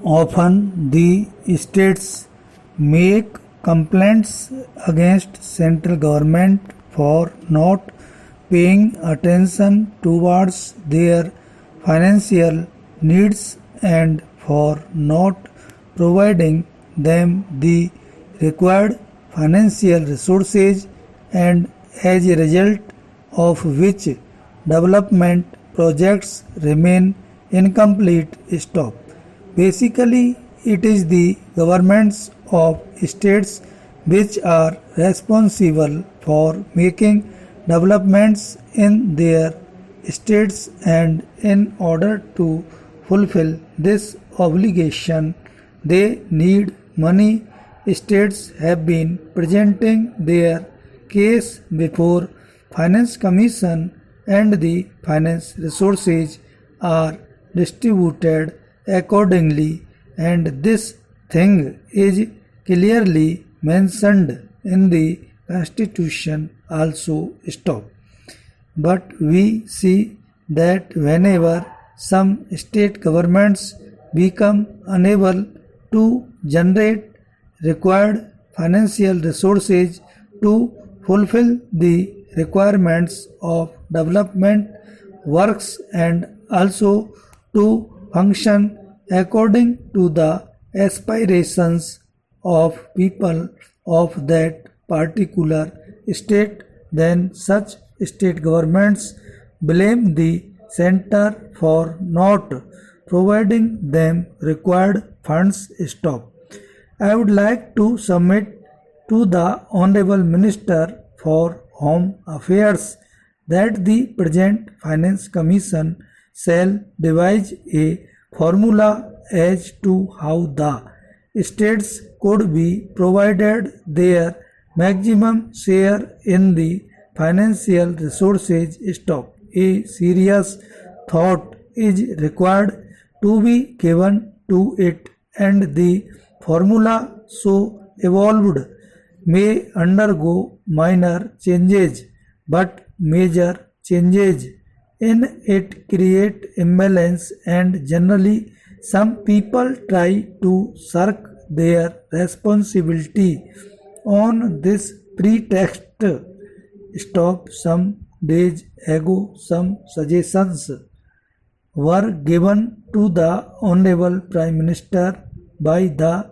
Often the states make complaints against central government for not paying attention towards their financial needs and for not providing them the required financial resources, and as a result of which development projects remain incomplete. Stop. Basically, it is the governments of states which are responsible for making developments in their states, and in order to fulfill this obligation, they need money. States have been presenting their case before Finance Commission, and the finance resources are distributed accordingly, and this thing is clearly mentioned in the Constitution also. Stop. But we see that whenever some state governments become unable to generate required financial resources to fulfill the requirements of development works and also to function according to the aspirations of people of that particular state, then such state governments blame the center for not providing them required funds. Stop. I would like to submit to the Honorable Minister for Home Affairs that the present Finance Commission shall devise a formula as to how the states could be provided their maximum share in the financial resources. Stop. A serious thought is required to be given to it, and the formula so evolved may undergo minor changes, but major changes in it create imbalance, and generally some people try to shirk their responsibility on this pretext. Stop. Some days ago, some suggestions were given to the Honorable Prime Minister by the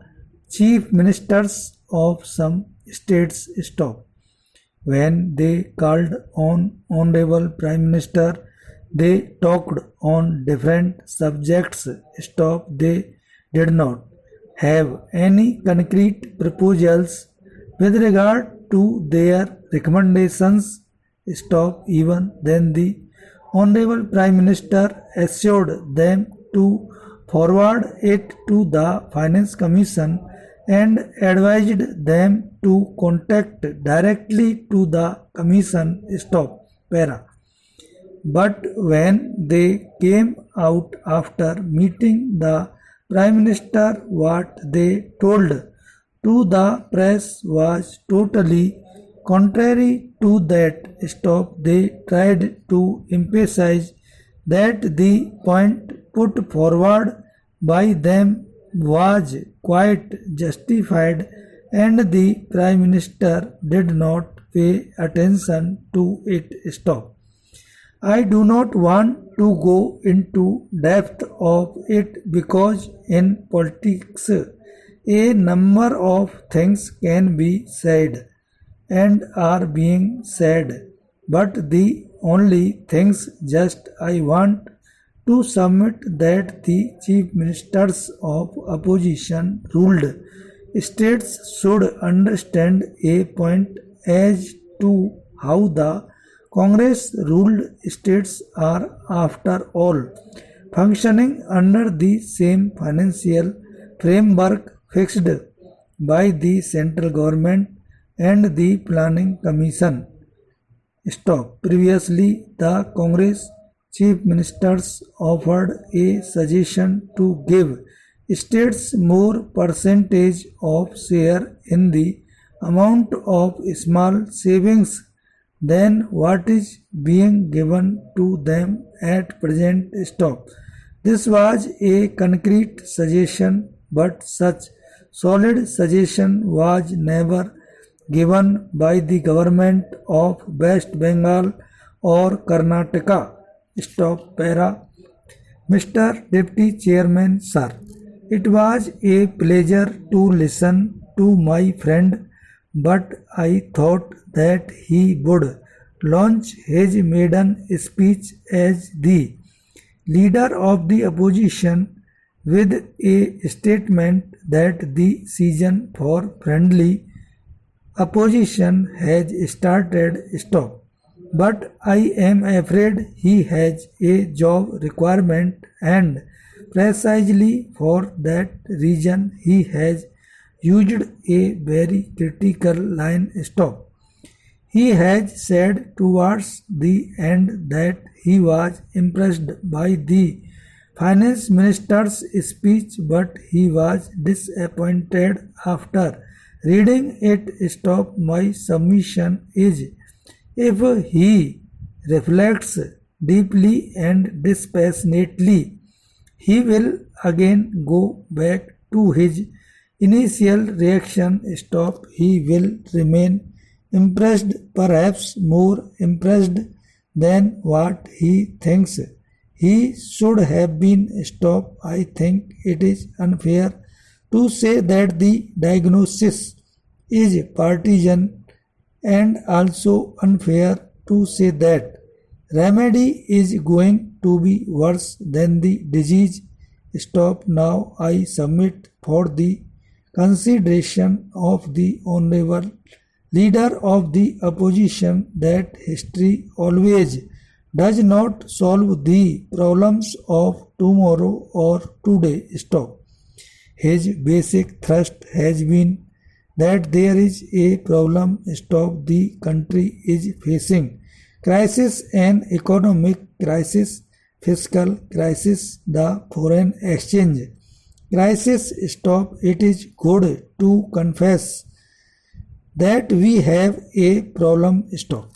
Chief Ministers of some states. Stop. When they called on Honorable Prime Minister, they talked on different subjects. Stop. They did not have any concrete proposals with regard to their recommendations. Stop. Even then the Honorable Prime Minister assured them to forward it to the Finance Commission and advised them to contact directly to the Commission. Stop. Para. But when they came out after meeting the Prime Minister, what they told to the press was totally contrary to that. Stop. They tried to emphasize that the point put forward by them was quite justified, and the Prime Minister did not pay attention to it. Stop. I do not want to go into depth of it because in politics a number of things can be said and are being said, but the only things just I want to submit that the Chief Ministers of Opposition ruled states should understand a point as to how the Congress ruled states are after all functioning under the same financial framework fixed by the central government and the Planning Commission. Stop. Previously, the Congress Chief Ministers offered a suggestion to give states more percentage of share in the amount of small savings than what is being given to them at present. Stop. This was a concrete suggestion, but such solid suggestion was never given by the government of West Bengal or Karnataka. Stop para. Mr. Deputy Chairman, sir, it was a pleasure to listen to my friend, but I thought that he would launch his maiden speech as the leader of the opposition with a statement that the season for friendly opposition has started. Stop. But I am afraid he has a job requirement, and precisely for that reason he has used a very critical line. Stop. He has said towards the end that he was impressed by the finance minister's speech, but he was disappointed after reading it. Stop. My submission is, if he reflects deeply and dispassionately, he will again go back to his initial reaction. Stop. He will remain impressed, perhaps more impressed than what he thinks he should have been. Stop. I think it is unfair to say that the diagnosis is partisan, and also unfair to say that remedy is going to be worse than the disease. Stop. Now I submit for the consideration of the honorable leader of the opposition that history always does not solve the problems of tomorrow or today. Stop. His basic thrust has been that there is a problem. Stop. The country is facing crisis, an economic crisis, fiscal crisis, the foreign exchange crisis. Stop. It is good to confess that we have a problem. Stop.